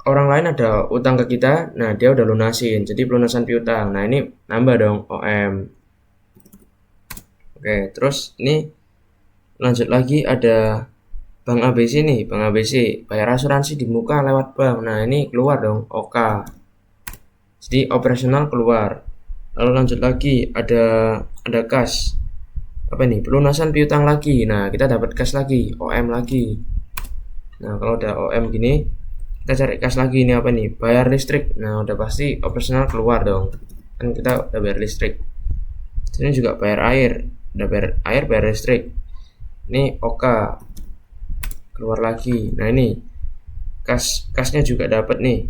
orang lain ada utang ke kita, nah dia udah lunasin, jadi pelunasan piutang. Nah, ini nambah dong OM. Oke, terus ini lanjut lagi ada Bank ABC nih, Bank ABC bayar asuransi di muka lewat bank. Nah, ini keluar dong OK. Jadi operasional keluar. Lalu lanjut lagi ada kas. Apa nih? Pelunasan piutang lagi. Nah, kita dapat kas lagi, OM lagi. Nah, kalau udah OM gini, kita cari kas lagi. Ini apa nih? Bayar listrik. Nah, udah pasti operasional keluar dong. Kan kita udah bayar listrik. Ini juga bayar air. Udah bayar air, bayar listrik. Ini OK. Keluar lagi. Nah, ini kasnya juga dapat nih.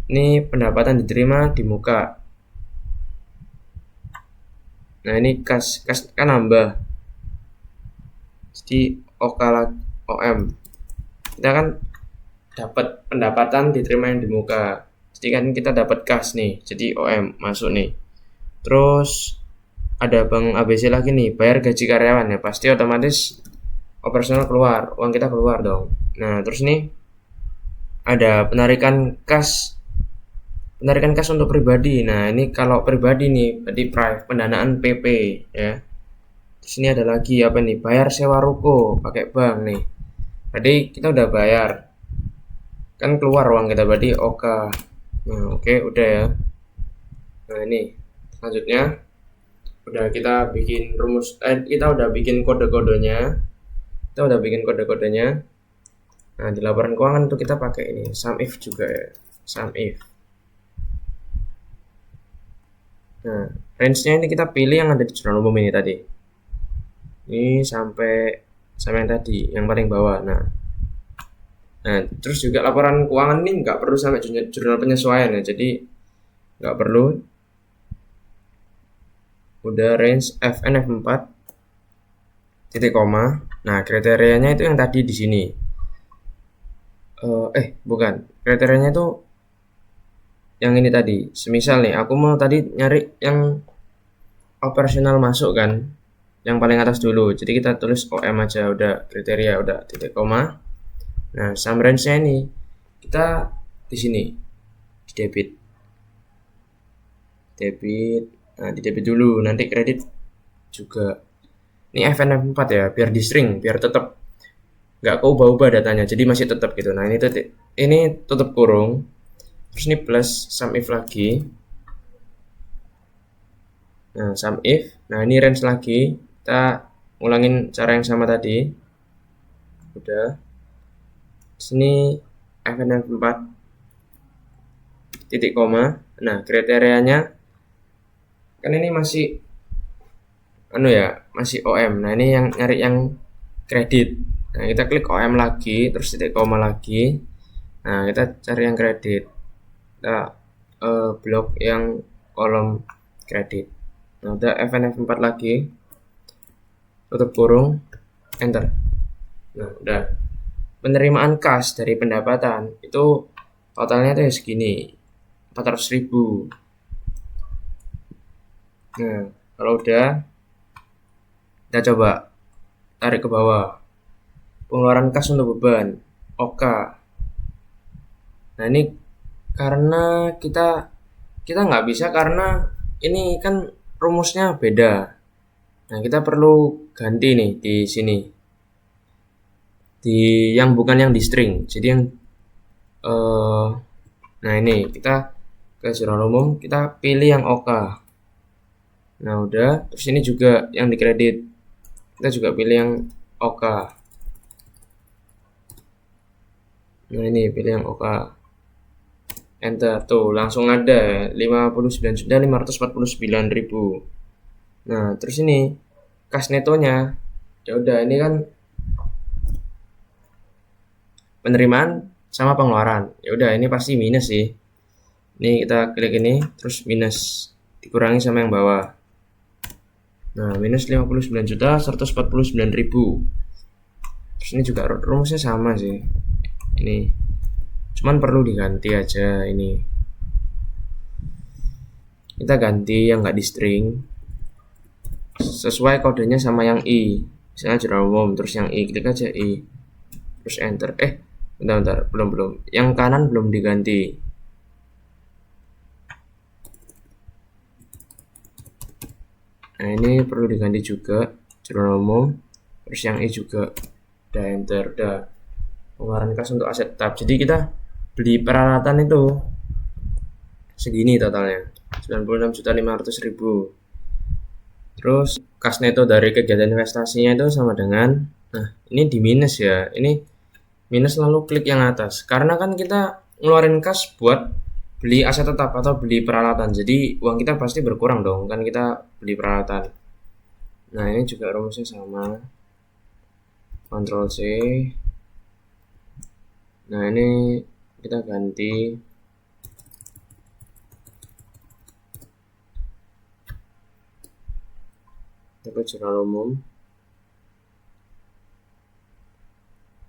Ini pendapatan diterima di muka. Nah ini kas kan nambah, jadi OM kita kan dapat pendapatan diterima yang di muka, jadi kan kita dapat kas nih, jadi OM masuk nih. Terus ada bank ABC lagi nih, bayar gaji karyawan, ya pasti otomatis operasional keluar, uang kita keluar dong. Nah terus nih ada penarikan kas untuk pribadi. Nah ini kalau pribadi nih berarti pendanaan PP ya. Terus ini ada lagi apa nih, bayar sewa ruko pakai bank nih, berarti kita udah bayar kan keluar uang kita, berarti OK. Nah oke, udah ya. Nah ini selanjutnya udah kita bikin kita udah bikin kode-kodenya. Nah di laporan keuangan tuh kita pakai ini sum if juga ya, sum if. Nah range-nya ini kita pilih yang ada di jurnal umum ini tadi, ini sampai yang tadi yang paling bawah. Nah terus juga laporan keuangan ini nggak perlu sampai jurnal penyesuaian ya, jadi nggak perlu. Udah range FN F4 titik koma. Nah kriterianya itu yang tadi di sini. Bukan, kriterianya itu yang ini tadi. Semisal nih aku mau tadi nyari yang operasional masuk kan, yang paling atas dulu, jadi kita tulis OM aja, udah kriteria, udah titik koma. Nah sum range-nya ini kita di sini di debit. Nah di debit dulu, nanti kredit juga. Ini FNF4 ya, biar di string, biar tetap nggak keubah-ubah datanya, jadi masih tetap gitu. Nah ini tutup kurung, terus ini plus sum if lagi. Nah sum if, nah ini range lagi, kita ulangin cara yang sama tadi. Udah, sini FNF4 titik koma. Nah kriterianya kan ini masih masih OM. Nah ini yang nyari yang kredit. Nah kita klik OM lagi, terus titik koma lagi. Nah kita cari yang kredit, kita blok yang kolom kredit. Nah udah FNF4 lagi, tutup kurung, enter. Nah udah, penerimaan kas dari pendapatan itu totalnya tuh segini, 400.000. Nah kalau udah, kita coba tarik ke bawah, pengeluaran kas untuk beban OK. Nah ini karena kita nggak bisa, karena ini kan rumusnya beda. Nah kita perlu ganti nih di sini, di yang bukan yang di string, jadi yang nah ini kita ke jurnal umum, kita pilih yang OK. Nah udah, terus ini juga yang di kredit, kita juga pilih yang OK. Nah ini pilih yang OK, enter. Tuh langsung ada 59.549.000. Nah terus ini kas netonya, ya udah, ini kan penerimaan sama pengeluaran, ya udah ini pasti minus sih. Ini kita klik ini, terus minus, dikurangi sama yang bawah. Nah minus 59.149.000. Terus ini juga rumusnya sama sih, ini cuman perlu diganti aja. Ini kita ganti yang nggak di string, sesuai kodenya sama yang I, misalnya jurnal umum, terus yang I, klik aja I, terus enter. Bentar, belum, yang kanan belum diganti. Nah ini perlu diganti juga, jurnal umum, terus yang I juga, udah enter. Udah, pengeluaran kas untuk aset tetap, jadi kita beli peralatan itu segini totalnya, 96.500.000. Terus kas neto dari kegiatan investasinya itu sama dengan, nah ini di minus ya, ini minus, lalu klik yang atas, karena kan kita ngeluarin kas buat beli aset tetap atau beli peralatan, jadi uang kita pasti berkurang dong, kan kita beli peralatan. Nah ini juga rumusnya sama, Ctrl C. Nah ini kita ganti Kita ke jurnal umum.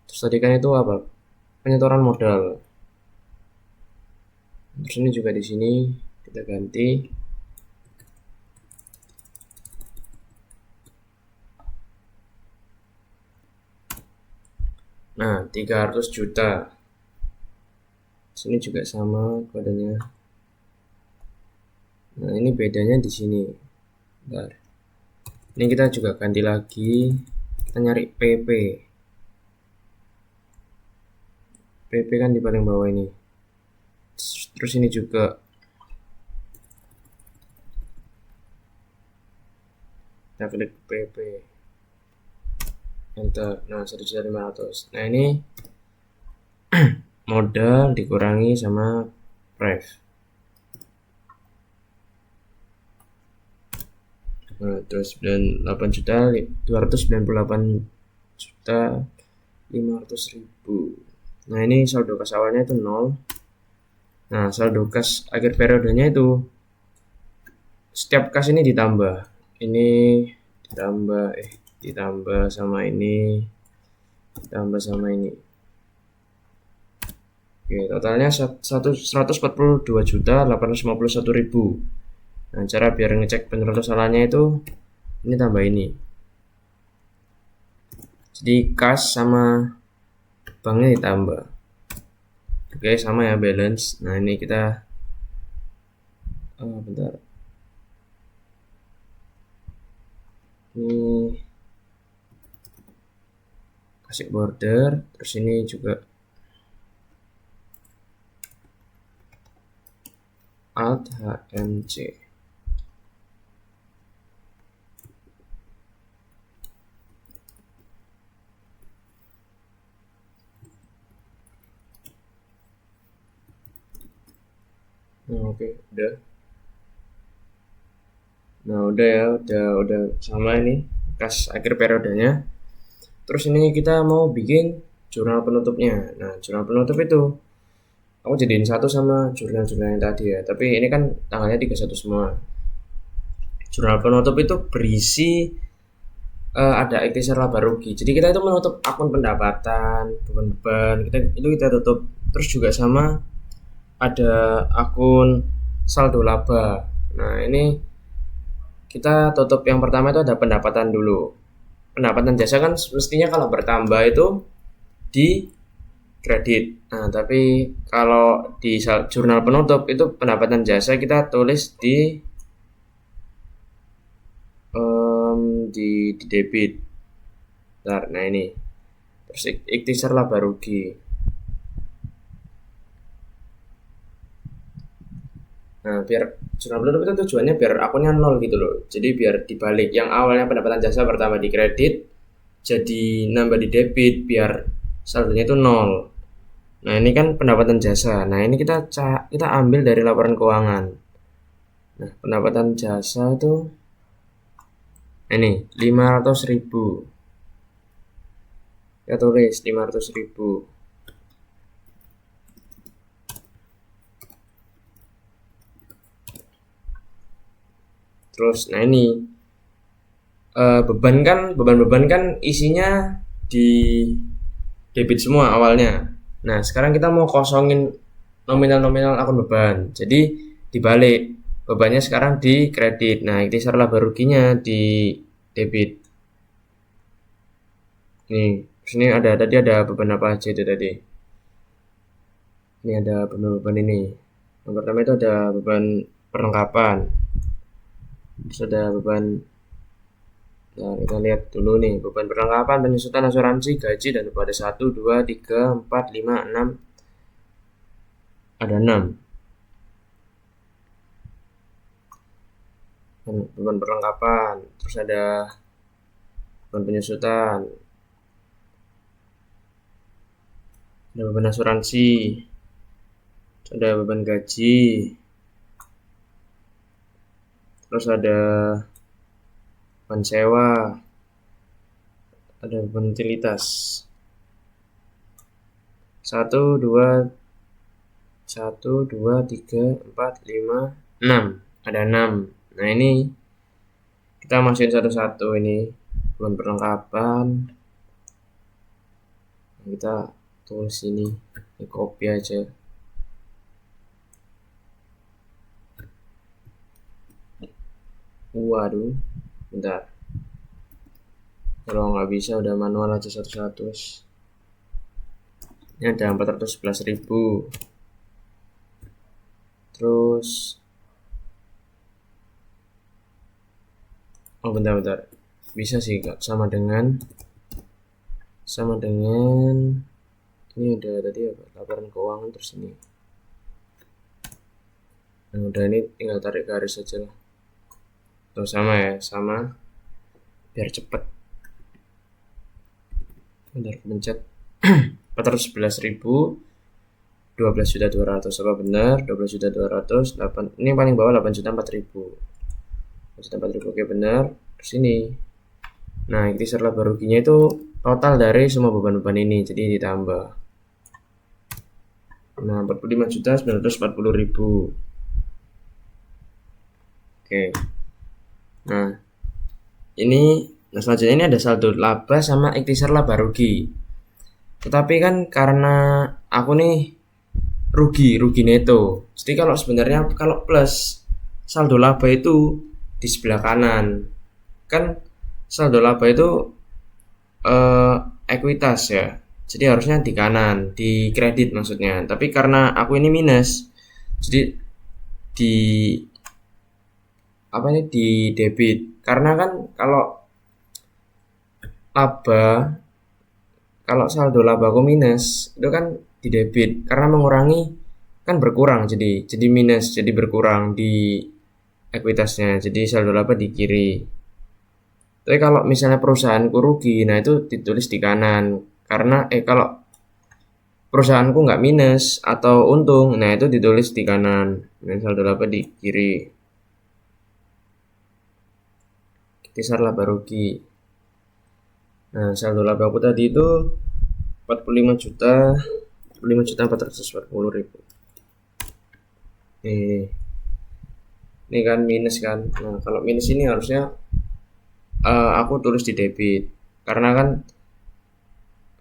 Terus tadi kan itu apa? Penyetoran modal. Terus ini juga di sini kita ganti. Nah, 300 juta. Sini juga sama kodenya. Nah, ini bedanya di sini. Bentar. Ini kita juga ganti lagi. Kita nyari PP. PP kan di paling bawah ini. Terus ini juga. Kita klik PP. Enter. Nah, 1.500.000. Nah, ini modal dikurangi sama ref. Nah, terus 98 juta 298 juta 500.000. Nah, ini saldo kas awalnya itu 0. Nah, saldo kas akhir periodenya itu setiap kas ini ditambah. Ini ditambah sama ini, ditambah sama ini. Oke, totalnya 142.851.000. Nah, cara biar ngecek bener atau salahnya itu ini tambah ini. Jadi kas sama banknya ditambah. Oke, sama ya balance. Nah, ini kita bentar. Ini kasih border, terus ini juga alt HMC. Nah, oke, udah. Nah, udah ya, udah sama ini kas akhir periodenya. Terus ini kita mau bikin jurnal penutupnya. Nah, jurnal penutup itu aku jadiin satu sama jurnal-jurnal yang tadi ya. Tapi ini kan tanggalnya 31 semua. Jurnal penutup itu berisi ada ikhtisar laba rugi. Jadi kita itu menutup akun pendapatan, beban-beban, kita tutup. Terus juga sama ada akun saldo laba. Nah, ini kita tutup yang pertama itu ada pendapatan dulu. Pendapatan jasa kan mestinya kalau bertambah itu di kredit. Nah, tapi kalau di jurnal penutup itu pendapatan jasa kita tulis di debit. Bentar, nah ini. Terus ikhtisar laba rugi. Nah, biar jurnal penutup itu tujuannya biar akunnya 0 gitu loh. Jadi biar dibalik yang awalnya pendapatan jasa pertama di kredit jadi nambah di debit biar saldonya itu 0. Nah, ini kan pendapatan jasa. Nah, ini kita ambil dari laporan keuangan. Nah, pendapatan jasa itu ini 500.000. Kita tulis 500.000. Terus, nah ini beban-beban kan isinya di debit semua awalnya. Nah, sekarang kita mau kosongin nominal-nominal akun beban. Jadi dibalik, bebannya sekarang di kredit. Nah, ikhtisar laba ruginya di debit. Nih, sini tadi ada beban apa aja itu tadi. Ini ada beban ini. Yang pertama itu ada beban perlengkapan. Terus ada beban. Nah, kita lihat dulu nih, beban perlengkapan, penyusutan asuransi, gaji, dan ada 1, 2, 3, 4, 5, 6. Ada 6. Beban perlengkapan, terus ada beban penyusutan, ada beban asuransi, terus ada beban gaji, terus ada beban sewa, ada beban utilitas. 1, 2, 3, 4, 5, 6. Ada 6. Nah, ini Kita masukin satu-satu ini bulan perlengkapan. Kita tulis ini copy aja. Waduh, bentar. Kalau nggak bisa udah manual aja satu-satu. Ini ada 411.000. Terus oh bentar. Bisa sih Kak, sama dengan ini udah tadi apa? Laporan keuangan terus ini. Nah, udah ini tinggal tarik garis aja lah. Tuh sama ya, sama biar cepet. Bentar pencet 411.000 12.200.000 apa benar? 12.200.000 8 ini paling bawah 8.004.000 8.004.000 oke benar. Terus ini nah ikhtisar laba ruginya itu total dari semua beban-beban ini jadi ditambah. Nah 45.940.000 oke. Nah ini selanjutnya ini ada saldo laba sama ikhtisar laba rugi. Tetapi kan karena aku nih rugi neto. Jadi kalau sebenarnya kalau plus saldo laba itu di sebelah kanan. Kan saldo laba itu ekuitas ya. Jadi harusnya di kanan, di kredit maksudnya. Tapi karena aku ini minus, jadi di apa ini di debit. Karena kan kalau saldo laba aku minus itu kan di debit karena mengurangi kan berkurang jadi minus jadi berkurang di ekuitasnya jadi saldo laba di kiri. Tapi kalau misalnya perusahaanku rugi nah itu ditulis di kanan karena kalau perusahaanku nggak minus atau untung nah itu ditulis di kanan dan saldo laba di kiri. Ikhtisar laba rugi. Nah saldo laba aku tadi itu 45.440.000. Ini kan minus kan. Nah kalau minus ini harusnya aku tulis di debit karena kan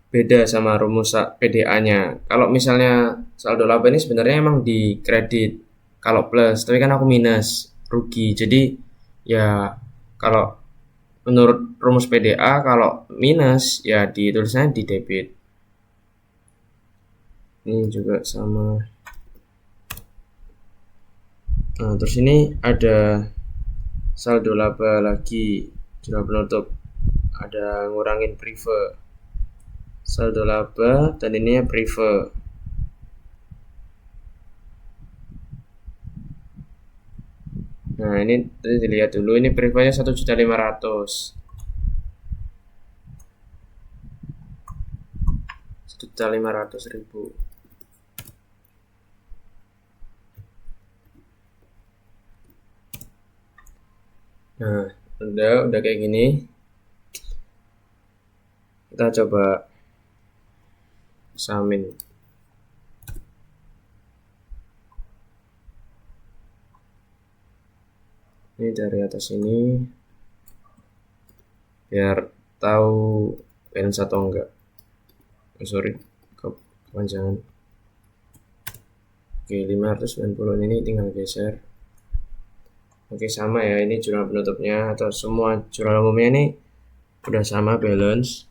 beda sama rumus PDA-nya. Kalau misalnya saldo laba ini sebenarnya emang di kredit kalau plus, tapi kan aku minus rugi. Jadi ya kalau menurut rumus PDA kalau minus ya ditulisnya di debit. Ini juga sama. Nah, terus ini ada saldo laba lagi jurnal penutup ada ngurangin prive saldo laba dan ini ya prive. Nah ini tadi dilihat dulu ini privenya 1.500.000 1.500.000. Nah udah kayak gini kita coba samin. Ini dari atas ini biar tahu balance atau enggak. Sorry kepanjangan. Oke 590 ini tinggal geser. Oke sama ya ini jurnal penutupnya atau semua jurnal umumnya ini udah sama balance.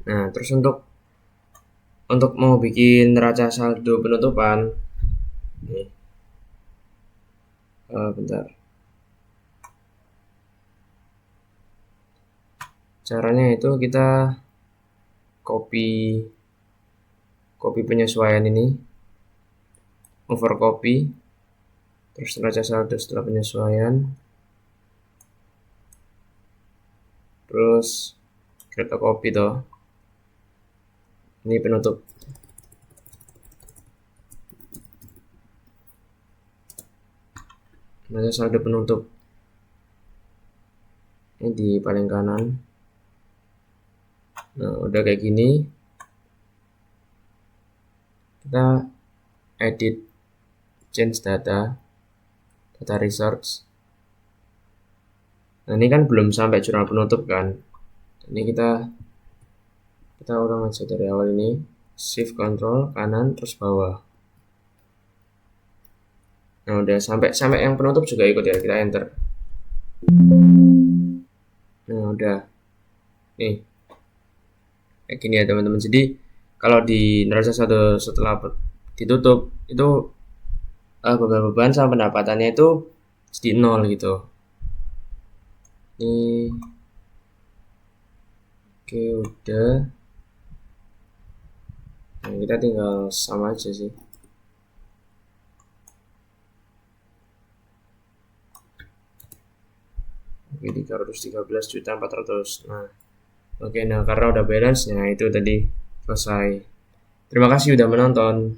Nah terus untuk mau bikin neraca saldo penutupan nih bentar caranya itu kita copy penyesuaian ini overcopy terus neraca saldo setelah penyesuaian terus kita copy toh ini penutup neraca saldo penutup ini di paling kanan. Nah udah kayak gini kita edit change data resource Nah ini kan belum sampai jurnal penutup kan. Ini kita ulang aja dari awal ini. Shift Control kanan terus bawah. Nah udah sampai yang penutup juga ikut ya, kita enter. Nah udah nih kayak gini ya teman-teman. Jadi kalau di neraca satu setelah ditutup itu beban sama pendapatannya itu jadi nol gitu. Ini oke udah. Nah kita tinggal sama aja sih. Oke 313.400. Nah oke, nah karena udah balance, nah itu tadi selesai. Terima kasih udah menonton.